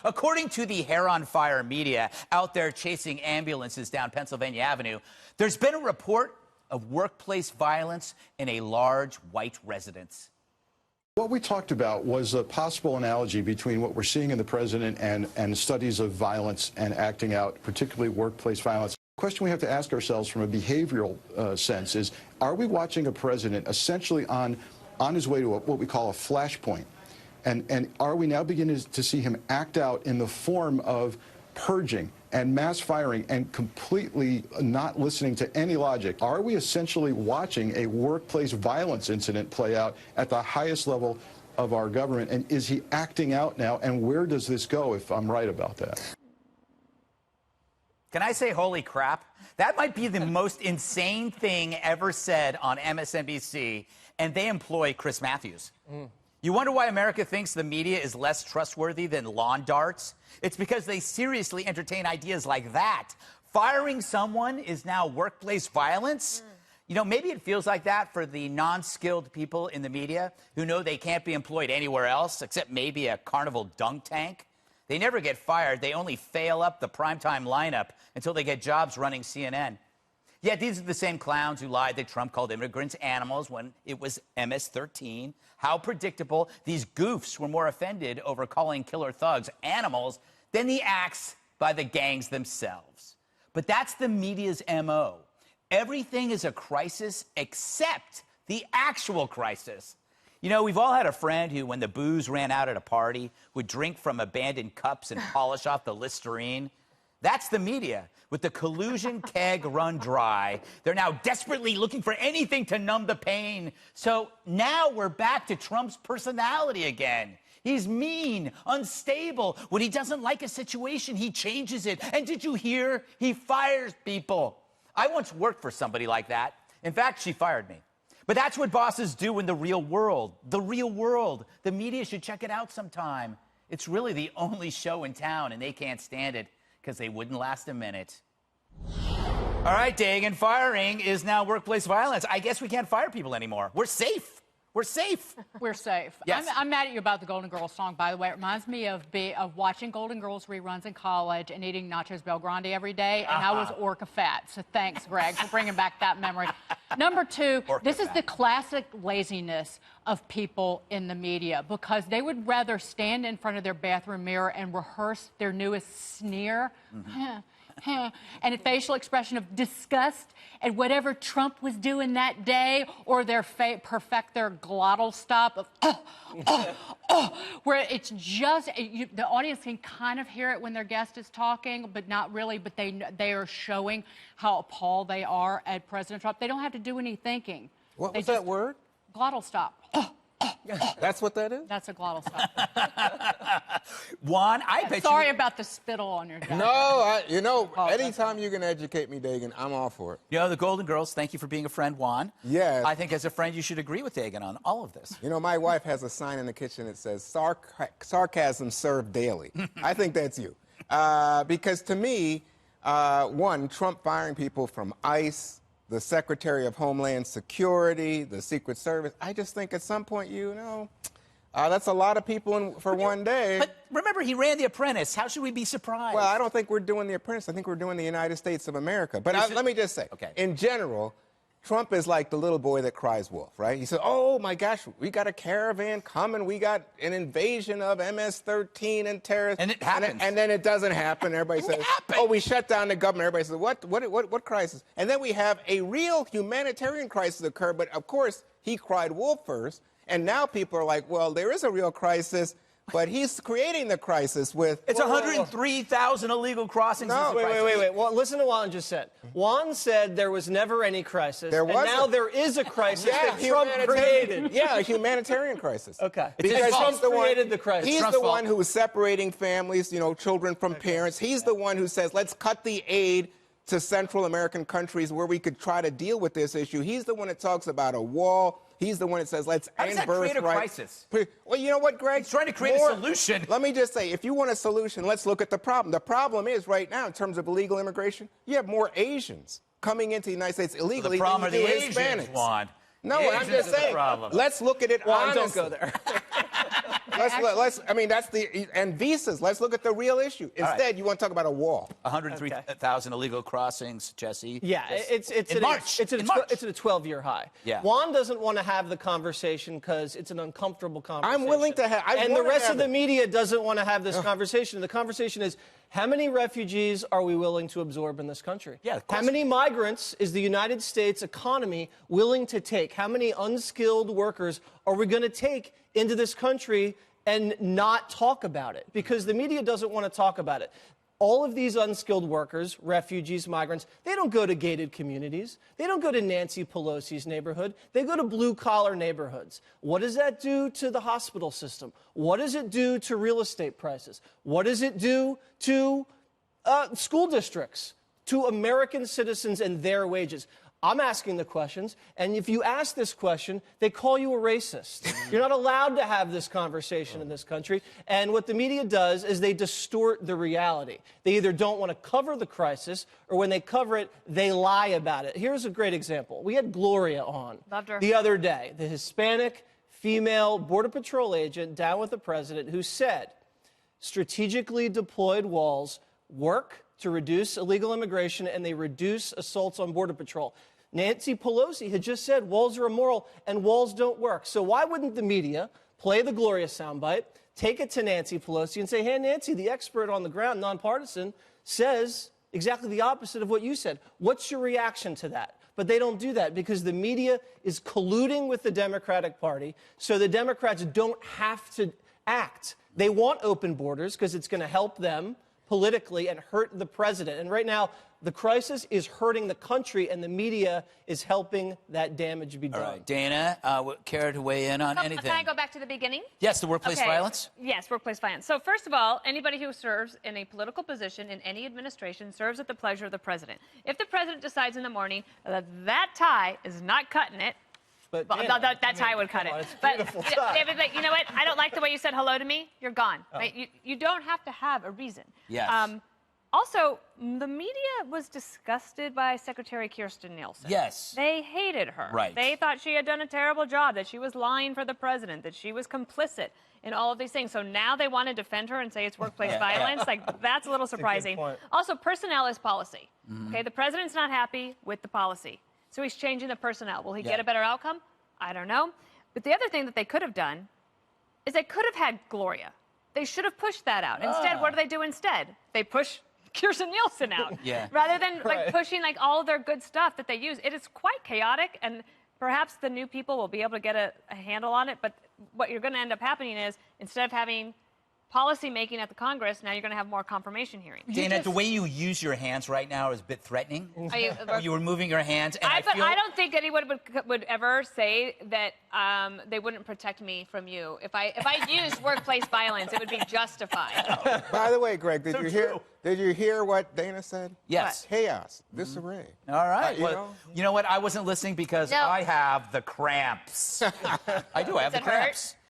According to the Hair on Fire media out there chasing ambulances down Pennsylvania Avenue, there's been a report of workplace violence in a large white residence. What we talked about was a possible analogy between what we're seeing in the president and studies of violence and acting out, particularly workplace violence. The question we have to ask ourselves from a behavioral sense is, are we watching a president essentially on his way to what we call a flashpoint? And are we now beginning to see him act out in the form of purging and mass firing and completely not listening to any logic? Are we essentially watching a workplace violence incident play out at the highest level of our government? And is he acting out now? And where does this go if I'm right about that? Can I say holy crap? That might be the most insane thing ever said on MSNBC, and they employ Chris Matthews. You wonder why America thinks the media is less trustworthy than lawn darts? It's because they seriously entertain ideas like that. Firing someone is now workplace violence? You know, maybe it feels like that for the non-skilled people in the media who know they can't be employed anywhere else except maybe a carnival dunk tank. They never get fired. They only fail up the primetime lineup until they get jobs running CNN. Yet these are the same clowns who lied that Trump called immigrants animals when it was MS-13. How predictable. These goofs were more offended over calling killer thugs animals than the acts by the gangs themselves. But that's the media's MO. Everything is a crisis except the actual crisis. You know, we've all had a friend who, when the booze ran out at a party, would drink from abandoned cups and polish off the Listerine. That's the media. With the collusion keg run dry, they're now desperately looking for anything to numb the pain. So now we're back to Trump's personality again. He's mean, unstable. When he doesn't like a situation, he changes it. And did you hear? He fires people. I once worked for somebody like that. In fact, she fired me. But that's what bosses do in the real world. The real world. The media should check it out sometime. It's really the only show in town, and they can't stand it because they wouldn't last a minute. All right, Dagan, firing is now workplace violence. I guess we can't fire people anymore. We're safe. We're safe. We're safe. Yes. I'm mad at you about the Golden Girls song, by the way. It reminds me of watching Golden Girls reruns in college and eating nachos Belgrande every day, and I was orca fat. So thanks, Greg, for bringing back that memory. Number two, this is the classic laziness of people in the media, because they would rather stand in front of their bathroom mirror and rehearse their newest sneer. And a facial expression of disgust at whatever Trump was doing that day, or perfect their glottal stop of where it's just the audience can kind of hear it when their guest is talking, but not really. But they are showing how appalled they are at President Trump. They don't have to do any thinking. What was that word? Glottal stop. That's what that is? That's a glottal stop. Juan, I bet Sorry about the spittle on your desk. No, anytime you can educate me, Dagan, I'm all for it. You know, the Golden Girls, thank you for being a friend, Juan. Yes. I think as a friend, you should agree with Dagan on all of this. You know, my wife has a sign in the kitchen that says, sarcasm served daily. I think that's you. Because to me, one, Trump firing people from ICE, the Secretary of Homeland Security, the Secret Service, I just think at some point, that's a lot of people for one day. But remember, he ran The Apprentice. How should we be surprised? Well, I don't think we're doing The Apprentice. I think we're doing the United States of America. But let me just say, in general, Trump is like the little boy that cries wolf, right? He said, oh, my gosh, we got a caravan coming. We got an invasion of MS-13 and terrorists. And it happens. And then it doesn't happen. Everybody says, oh, we shut down the government. Everybody says, what crisis? And then we have a real humanitarian crisis occur. But, of course, he cried wolf first. And now people are like, well, there is a real crisis, but he's creating the crisis with... It's 103,000 illegal crossings. No, wait. Well, listen to what Juan just said. Juan said there was never any crisis. There wasn't. And now there is a crisis that Trump created. Yeah, a humanitarian crisis. Okay. Because Trump created the crisis. He's the one who is separating families, children from parents. He's the one who says, let's cut the aid to Central American countries where we could try to deal with this issue. He's the one that talks about a wall. He's the one that says, let's end birthright. How does that create a crisis? Well, you know what, Greg? He's trying to create a solution. Let me just say, if you want a solution, let's look at the problem. The problem is right now, in terms of illegal immigration, you have more Asians coming into the United States illegally than you do Hispanics. Asians, Juan. No, I'm just saying, let's look at it honestly. Don't go there. I mean, that's and visas. Let's look at the real issue. Instead, you want to talk about a wall. 103,000 illegal crossings, Jesse. Yeah, it's in March. It's at a 12-year high. Yeah. Juan doesn't want to have the conversation because it's an uncomfortable conversation. I'm willing to have. And the rest of the media doesn't want to have this conversation. The conversation is, how many refugees are we willing to absorb in this country? Yeah, of course. How many migrants is the United States economy willing to take? How many unskilled workers are we going to take into this country and not talk about it? Because the media doesn't want to talk about it. All of these unskilled workers, refugees, migrants, they don't go to gated communities. They don't go to Nancy Pelosi's neighborhood. They go to blue-collar neighborhoods. What does that do to the hospital system? What does it do to real estate prices? What does it do to school districts, to American citizens and their wages? I'm asking the questions, and if you ask this question, they call you a racist. You're not allowed to have this conversation in this country, and what the media does is they distort the reality. They either don't want to cover the crisis, or when they cover it, they lie about it. Here's a great example. We had Gloria on the other day, the Hispanic female Border Patrol agent down with the president who said strategically deployed walls work to reduce illegal immigration, and they reduce assaults on Border Patrol. Nancy Pelosi had just said walls are immoral and walls don't work. So why wouldn't the media play the Gloria soundbite, take it to Nancy Pelosi and say, hey, Nancy, the expert on the ground, nonpartisan, says exactly the opposite of what you said. What's your reaction to that? But they don't do that because the media is colluding with the Democratic Party, so the Democrats don't have to act. They want open borders because it's going to help them politically and hurt the president. And right now, the crisis is hurting the country, and the media is helping that damage be done. All right, Dana, care to weigh in on anything? Can I go back to the beginning? Yes, the workplace violence? Yes, workplace violence. So first of all, anybody who serves in a political position in any administration serves at the pleasure of the president. If the president decides in the morning that that tie is not cutting it, But that tie would cut it. It's a But beautiful tie. David, you know what? I don't like the way you said hello to me. You're gone. Right? You don't have to have a reason. Yes. Also, the media was disgusted by Secretary Kirstjen Nielsen. Yes. They hated her. Right. They thought she had done a terrible job, that she was lying for the president, that she was complicit in all of these things. So now they want to defend her and say it's workplace violence. Like, that's a little surprising. point. Also, personnel is policy. Okay, the president's not happy with the policy. So he's changing the personnel. Will he get a better outcome? I don't know. But the other thing that they could have done is they could have had Gloria. They should have pushed that out. Instead, what do they do instead? They push Kirstjen Nielsen out. Rather than like pushing like all of their good stuff that they use. It is quite chaotic, and perhaps the new people will be able to get a handle on it. But what you're going to end up happening is, instead of having policy making at the Congress, now you're going to have more confirmation hearings. Dana, the way you use your hands right now is a bit threatening. You were moving your hands, and I don't think anyone would ever say that they wouldn't protect me from you. If I used workplace violence, it would be justified. By the way, Greg, did you hear what Dana said? Yes. Chaos, disarray. All right. Well, you know what? I wasn't listening because I have the cramps. I do. I have the cramps.